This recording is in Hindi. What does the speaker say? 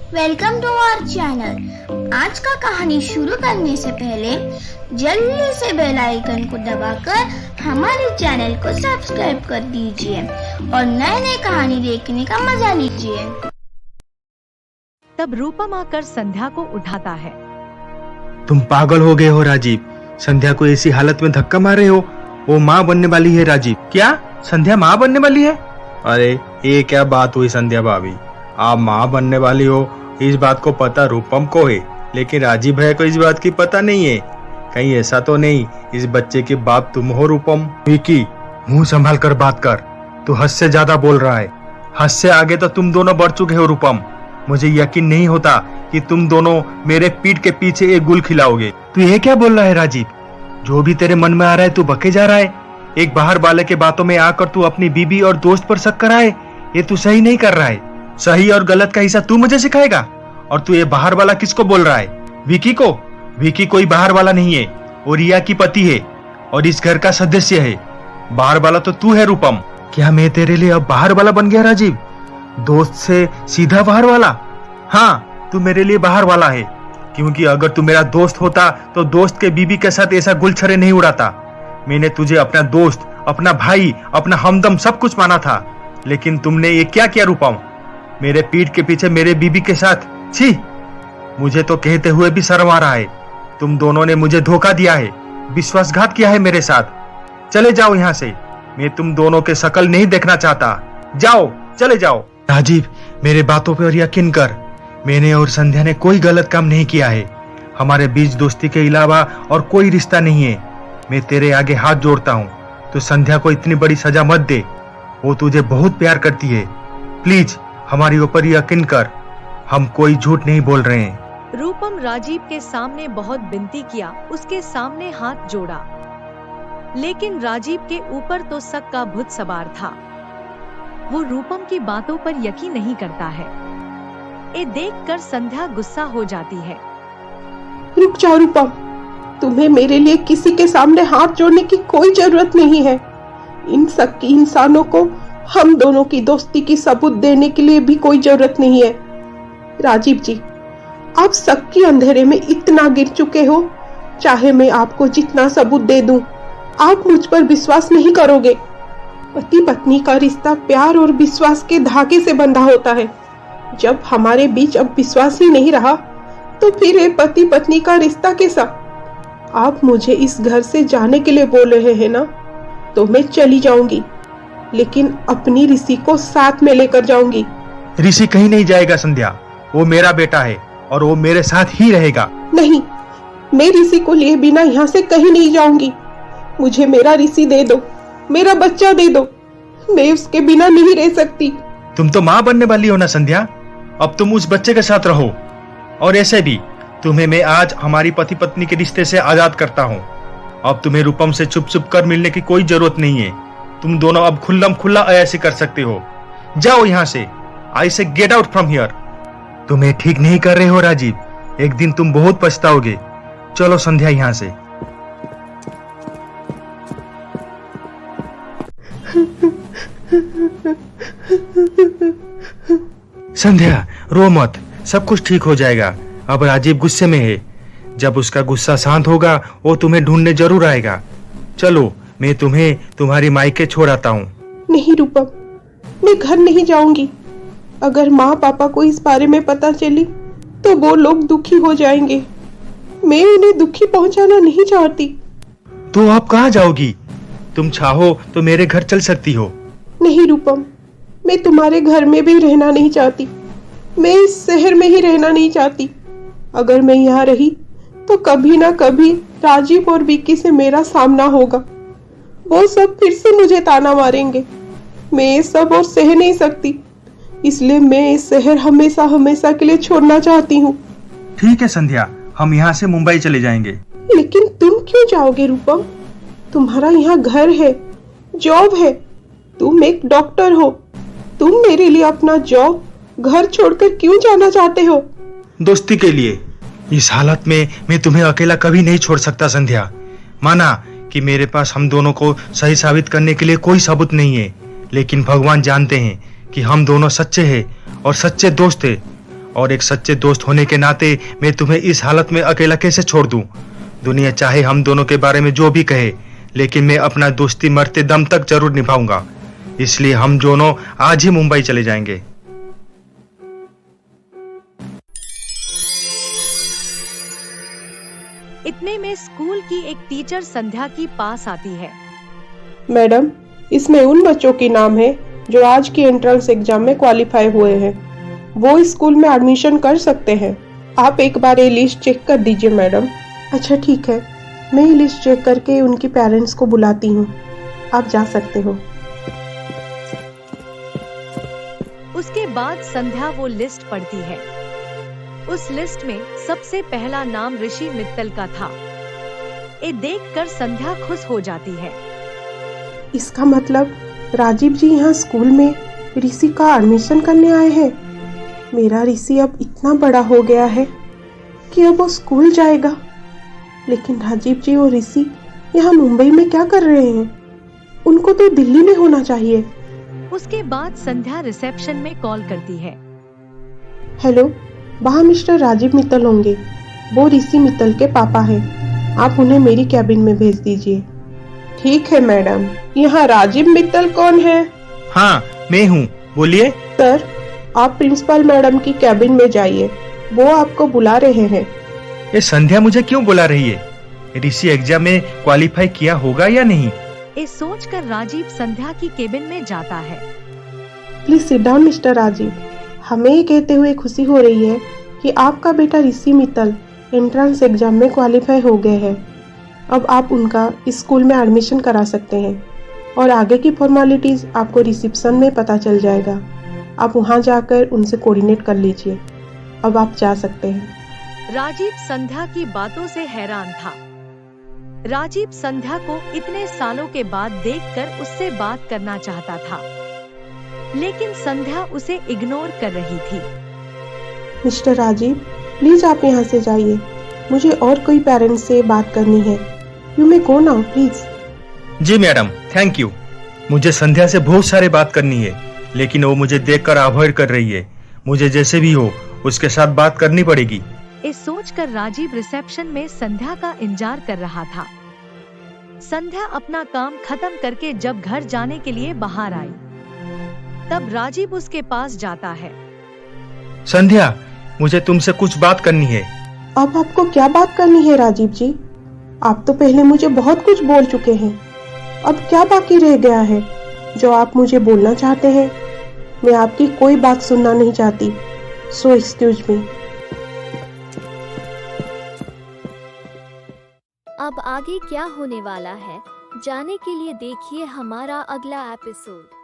Welcome to our channel. आज का कहानी शुरू करने से पहले जल्दी से बेल आइकन को दबाकर हमारे चैनल को सब्सक्राइब कर दीजिए और नए नए कहानी देखने का मजा लीजिए। तब रूपम आकर संध्या को उठाता है। तुम पागल हो गए हो राजीव, संध्या को ऐसी हालत में धक्का मार रहे हो। वो माँ बनने वाली है राजीव। क्या संध्या माँ बनने वाली है? अरे ये क्या बात हुई संध्या भाभी, आप माँ बनने वाली हो इस बात को पता रूपम को है, लेकिन राजीव भैया को इस बात की पता नहीं है। कहीं ऐसा तो नहीं इस बच्चे के बाप तुम हो रूपम? विकी मुंह संभाल कर बात कर, तू हद से ज्यादा बोल रहा है। हद से आगे तो तुम दोनों बढ़ चुके हो रूपम। मुझे यकीन नहीं होता कि तुम दोनों मेरे पीठ के पीछे एक गुल खिलाओगे। तू ये क्या बोल रहा है राजीव? जो भी तेरे मन में आ रहा है तू बके जा रहा है। एक बाहर वाले के बातों में आकर तू अपनी बीबी और दोस्त पर शक कर रहा है। ये तू सही नहीं कर रहा है। सही और गलत का हिस्सा तू मुझे सिखाएगा? और तू ये बाहर वाला किसको बोल रहा है? विकी को? विकी कोई बाहर वाला नहीं है, वो रिया की पति है और इस घर का सदस्य है। बाहर वाला तो तू है रूपम। क्या मैं तेरे लिए अब बाहर वाला बन गया राजीव? दोस्त से सीधा बाहर वाला? हाँ, तू मेरे लिए बाहर वाला है, क्योंकि अगर तू मेरा दोस्त होता तो दोस्त के बीबी के साथ ऐसा गुलछरे नहीं उड़ाता। मैंने तुझे अपना दोस्त, अपना भाई, अपना हमदम सब कुछ माना था, लेकिन तुमने ये क्या किया रूपम? मेरे पीठ के पीछे मेरे बीबी के साथ। छी, मुझे तो कहते हुए भी शर्म आ रहा है। तुम दोनों ने मुझे धोखा दिया है, विश्वासघात किया है मेरे साथ। चले जाओ यहाँ से, मैं तुम दोनों के शकल नहीं देखना चाहता। जाओ, चले जाओ। राजीव मेरे बातों पर यकीन कर, मैंने और संध्या ने कोई गलत काम नहीं किया है। हमारे बीच दोस्ती के अलावा और कोई रिश्ता नहीं है। मैं तेरे आगे हाथ जोड़ता हूँ, तो संध्या को इतनी बड़ी सजा मत दे। वो तुझे बहुत प्यार करती है। प्लीज हमारे ऊपर यकीन कर, हम कोई झूठ नहीं बोल रहे हैं। रूपम राजीव के सामने बहुत विनती किया, उसके सामने हाथ जोड़ा, लेकिन राजीव के ऊपर तो शक का भूत सवार था। वो रूपम की बातों पर यकीन नहीं करता है। ये देखकर संध्या गुस्सा हो जाती है। रुक जाओ रूपम, तुम्हें मेरे लिए किसी के सामने हाथ जोड़ने की कोई जरूरत नहीं है। इन शक्की इंसानों को हम दोनों की दोस्ती की सबूत देने के लिए भी कोई जरूरत नहीं है। राजीव जी, आप शक के अंधेरे में इतना गिर चुके हो, चाहे मैं आपको जितना सबूत दे दूं, आप मुझ पर विश्वास नहीं करोगे। पति पत्नी का रिश्ता प्यार और विश्वास के धागे से बंधा होता है। जब हमारे बीच अब विश्वास ही नहीं रहा, तो फिर ये पति पत्नी का रिश्ता कैसा? आप मुझे इस घर से जाने के लिए बोल रहे हैं ना, तो मैं चली जाऊंगी, लेकिन अपनी ऋषि को साथ में लेकर जाऊंगी। ऋषि कहीं नहीं जाएगा संध्या, वो मेरा बेटा है और वो मेरे साथ ही रहेगा। नहीं, मैं ऋषि को लिए बिना यहाँ से कहीं नहीं जाऊंगी। मुझे मेरा ऋषि दे दो, मेरा बच्चा दे दो, मैं उसके बिना नहीं रह सकती। तुम तो माँ बनने वाली हो ना संध्या, अब तुम उस बच्चे के साथ रहो। और ऐसे भी तुम्हें मैं आज हमारी पति पत्नी के रिश्ते से आजाद करता हूँ। अब तुम्हें रूपम से छुप छुप कर मिलने की कोई जरूरत नहीं है। तुम दोनों अब खुल्लम खुल्ला ऐसे कर सकते हो। जाओ यहाँ से, आई से गेट आउट फ्रॉम हियर। तुम्हें ठीक नहीं कर रहे हो राजीव, एक दिन तुम बहुत पछताओगे। चलो संध्या यहाँ से। संध्या रो मत, सब कुछ ठीक हो जाएगा। अब राजीव गुस्से में है, जब उसका गुस्सा शांत होगा वो तुम्हें ढूंढने जरूर आएगा। चलो मैं तुम्हें तुम्हारी मायके छोड़ आता हूँ। नहीं रूपम, मैं घर नहीं जाऊंगी। अगर माँ पापा को इस बारे में पता चली तो वो लोग दुखी हो जाएंगे। मैं उन्हें दुखी पहुंचाना नहीं चाहती। तो आप कहाँ जाओगी? तुम चाहो तो मेरे घर चल सकती हो। नहीं रूपम, मैं तुम्हारे घर में भी रहना नहीं चाहती। मैं इस शहर में ही रहना नहीं चाहती। अगर मैं यहाँ रही तो कभी ना कभी राजीव और विक्की से मेरा सामना होगा। वो सब फिर से मुझे ताना मारेंगे। मैं ये सब और सह नहीं सकती, इसलिए मैं ये शहर हमेशा हमेशा के लिए छोड़ना चाहती हूँ। ठीक है संध्या, हम यहाँ से मुंबई चले जाएंगे। लेकिन तुम क्यों जाओगे रूपम? तुम्हारा यहाँ घर है, जॉब है, तुम एक डॉक्टर हो। तुम मेरे लिए अपना जॉब, घर छोड़कर क्यों जाना चाहते हो? दोस्ती के लिए। इस हालत में मैं तुम्हें अकेला कभी नहीं छोड़ सकता संध्या। माना कि मेरे पास हम दोनों को सही साबित करने के लिए कोई सबूत नहीं है, लेकिन भगवान जानते हैं कि हम दोनों सच्चे हैं और सच्चे दोस्त हैं। और एक सच्चे दोस्त होने के नाते मैं तुम्हें इस हालत में अकेला कैसे छोड़ दूं? दुनिया चाहे हम दोनों के बारे में जो भी कहे, लेकिन मैं अपना दोस्ती मरते दम तक जरूर निभाऊंगा। इसलिए हम दोनों आज ही मुंबई चले जाएंगे। इतने में स्कूल की एक टीचर संध्या की पास आती है। मैडम, इसमें उन बच्चों के नाम है जो आज की एंट्रेंस एग्जाम में क्वालिफाई हुए हैं। वो इस स्कूल में एडमिशन कर सकते हैं। आप एक बार ये लिस्ट चेक कर दीजिए मैडम। अच्छा ठीक है, मैं ये लिस्ट चेक करके उनके पेरेंट्स को बुलाती हूँ। आप जा सकते हो। उसके बाद संध्या वो लिस्ट पढ़ती है। उस लिस्ट में सबसे पहला नाम ऋषि मित्तल का था। ये देखकर संध्या खुश हो जाती है। इसका मतलब राजीव जी यहाँ स्कूल में ऋषि का एडमिशन करने आए हैं। मेरा ऋषि अब इतना बड़ा हो गया है कि अब वो स्कूल जाएगा। लेकिन राजीव जी और ऋषि यहाँ मुंबई में क्या कर रहे हैं? उनको तो दिल्ली में होना चाहिए। उसके बाद संध्या रिसेप्शन में कॉल करती है। हेलो, वहाँ मिस्टर राजीव मित्तल होंगे। वो ऋषि मित्तल के पापा हैं। आप उन्हें मेरी कैबिन में भेज दीजिए। ठीक है मैडम। यहाँ राजीव मित्तल कौन है? हाँ, मैं हूँ, बोलिए। सर, आप प्रिंसिपल मैडम की कैबिन में जाइए, वो आपको बुला रहे हैं। ये संध्या मुझे क्यों बुला रही है? ऋषि एग्जाम में क्वालिफाई किया होगा या नहीं? ये सोचकर राजीव संध्या की केबिन में जाता है। Please sit down mister Rajeev. हमें ये कहते हुए खुशी हो रही है कि आपका बेटा ऋषि मित्तल एंट्रेंस एग्जाम में क्वालिफाई हो गए हैं। अब आप उनका इस स्कूल में एडमिशन करा सकते हैं और आगे की फॉर्मेलिटीज आपको रिसेप्शन में पता चल जाएगा। आप वहां जाकर उनसे कोऑर्डिनेट कर लीजिए। अब आप जा सकते हैं। राजीव संध्या की बातों से हैरान था। राजीव संध्या को इतने सालों के बाद देखकर उससे बात करना चाहता था, लेकिन संध्या उसे इग्नोर कर रही थी। मिस्टर राजीव, प्लीज आप यहाँ से जाइए। मुझे और कोई पेरेंट्स से बात करनी है। You may go now please. जी मैडम, थैंक यू। मुझे संध्या से बहुत सारी बात करनी है, लेकिन वो मुझे देखकर अवॉइड कर रही है। मुझे जैसे भी हो उसके साथ बात करनी पड़ेगी। ये सोचकर राजीव रिसेप्शन में संध्या का इंतजार कर रहा था। संध्या अपना काम खत्म करके जब घर जाने के लिए बाहर आई, तब राजीव उसके पास जाता है। संध्या, मुझे तुमसे कुछ बात करनी है। अब आपको क्या बात करनी है राजीव जी? आप तो पहले मुझे बहुत कुछ बोल चुके हैं। अब क्या बाकी रह गया है जो आप मुझे बोलना चाहते हैं? मैं आपकी कोई बात सुनना नहीं चाहती। So excuse me. अब आगे क्या होने वाला है जानने के लिए देखिए हमारा अगला एपिसोड।